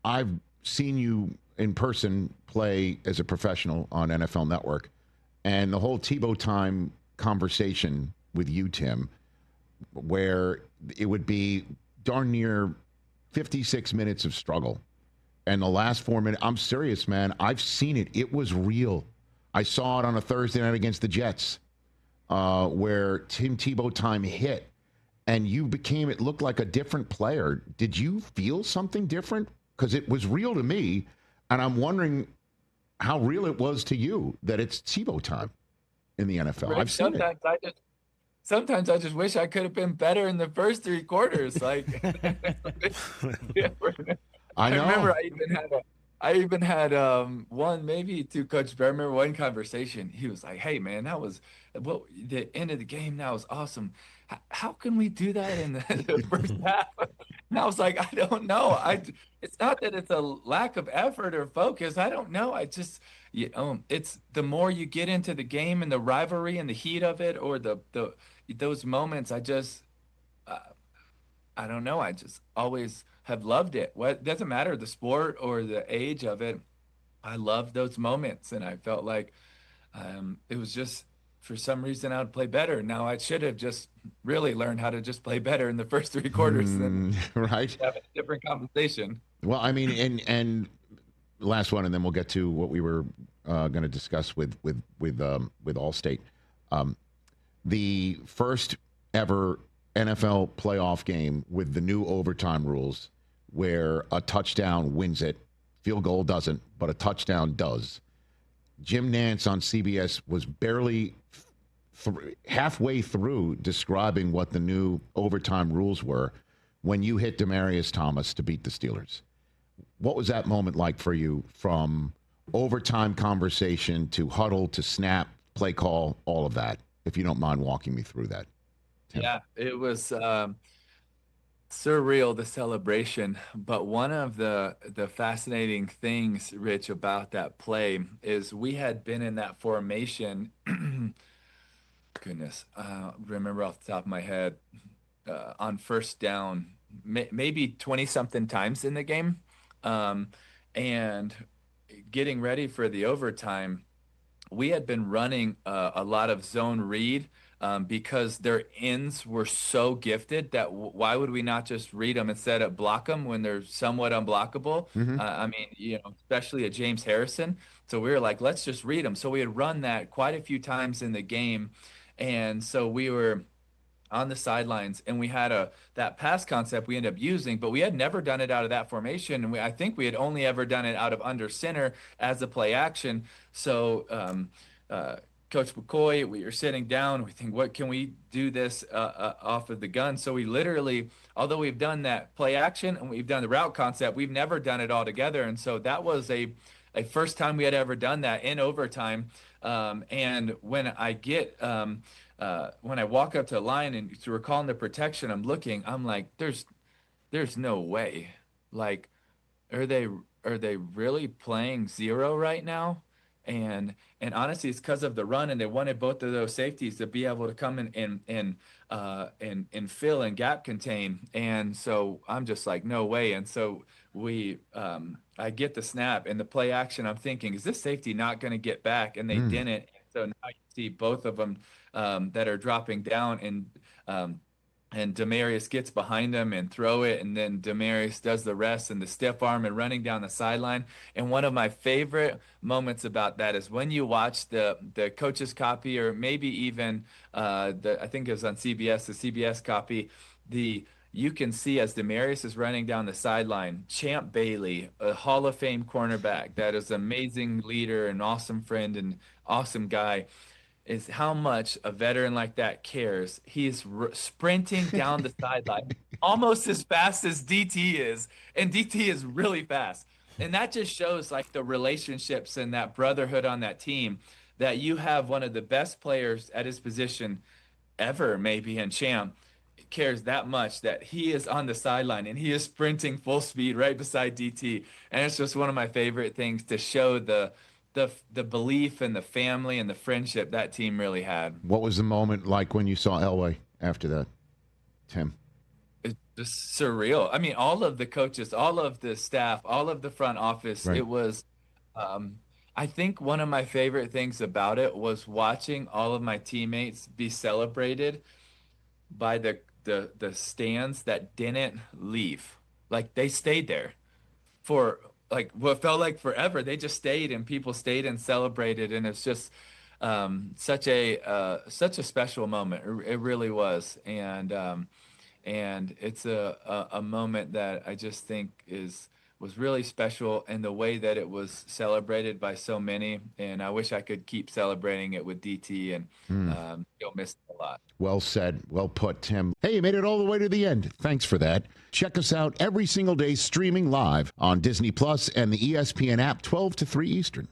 I've seen you in person play as a professional on NFL Network, and the whole Tebow Time conversation with you, Tim, where it would be darn near 56 minutes of struggle. And the last 4 minutes, I'm serious, man. I've seen it. It was real. I saw it on a Thursday night against the Jets, where Tebow Time hit, and it looked like a different player. Did you feel something different? Because it was real to me, and I'm wondering how real it was to you that it's Tebow Time in the NFL. Rick, I've seen it. Sometimes I just wish I could have been better in the first three quarters. Like, I know. remember I even had one, maybe two coaches, but I remember one conversation. He was like, "Hey man, the end of the game now was awesome. How can we do that in the first half?" And I was like, "I don't know. It's not that it's a lack of effort or focus. I don't know. It's the more you get into the game and the rivalry and the heat of it, or those moments, I don't know. I just always have loved it. What doesn't matter the sport or the age of it. I love those moments, and I felt like it was just for some reason I would play better. Now I should have just really learned how to just play better in the first three quarters, and right? have a different conversation. Well, I mean, and last one, and then we'll get to what we were going to discuss with Allstate. The first ever NFL playoff game with the new overtime rules, where a touchdown wins it, field goal doesn't, but a touchdown does. Jim Nantz on CBS was barely halfway through describing what the new overtime rules were when you hit Demaryius Thomas to beat the Steelers. What was that moment like for you, from overtime conversation to huddle to snap, play call, all of that, if you don't mind walking me through that, Tim? Yeah, it was surreal, the celebration. But one of the fascinating things, Rich, about that play is we had been in that formation. Goodness, remember off the top of my head, on first down, maybe 20 something times in the game, and getting ready for the overtime. We had been running a lot of zone read, because their ends were so gifted that why would we not just read them instead of block them when they're somewhat unblockable? I mean, especially a James Harrison. So we were like, let's just read them. So we had run that quite a few times in the game. And so we were on the sidelines, and we had that pass concept we ended up using, but we had never done it out of that formation. And I think we had only ever done it out of under center as a play action. So Coach McCoy, we were sitting down, we think, what can we do this off of the gun? So we literally, although we've done that play action and we've done the route concept, we've never done it all together. And so that was a first time we had ever done that in overtime. And when I walk up to the line and we're calling the protection, I'm like, there's no way. Like, are they really playing zero right now? And honestly, it's because of the run, and they wanted both of those safeties to be able to come in and fill and gap contain. And so I'm just like, no way. And so I get the snap and the play action. I'm thinking, is this safety not going to get back? And they didn't. So now you see both of them that are dropping down, and Demaryius gets behind him and throw it, and then Demaryius does the rest and the stiff arm and running down the sideline. And one of my favorite moments about that is when you watch the coach's copy, or maybe even I think it was on CBS, the CBS copy, you can see as Demaryius is running down the sideline, Champ Bailey, a Hall of Fame cornerback that is an amazing leader, an awesome friend, and awesome guy, is how much a veteran like that cares. He's sprinting down the sideline almost as fast as DT is, and DT is really fast. And that just shows like the relationships and that brotherhood on that team, that you have one of the best players at his position ever, maybe, in Champ, cares that much that he is on the sideline and he is sprinting full speed right beside DT. And it's just one of my favorite things to show the belief and the family and the friendship that team really had. What was the moment like when you saw Elway after that, Tim? just surreal. I mean, all of the coaches, all of the staff, all of the front office, Right. it was, I think one of my favorite things about it was watching all of my teammates be celebrated by the stands that didn't leave. Like they stayed there for like what felt like forever. They just stayed and people stayed and celebrated, and it's just such a special moment. It really was, and it's a moment that I just think was really special in the way that it was celebrated by so many. And I wish I could keep celebrating it with DT, and you'll miss it a lot. Well said. Well put, Tim. Hey, you made it all the way to the end. Thanks for that. Check us out every single day streaming live on Disney Plus and the ESPN app 12 to 3 Eastern.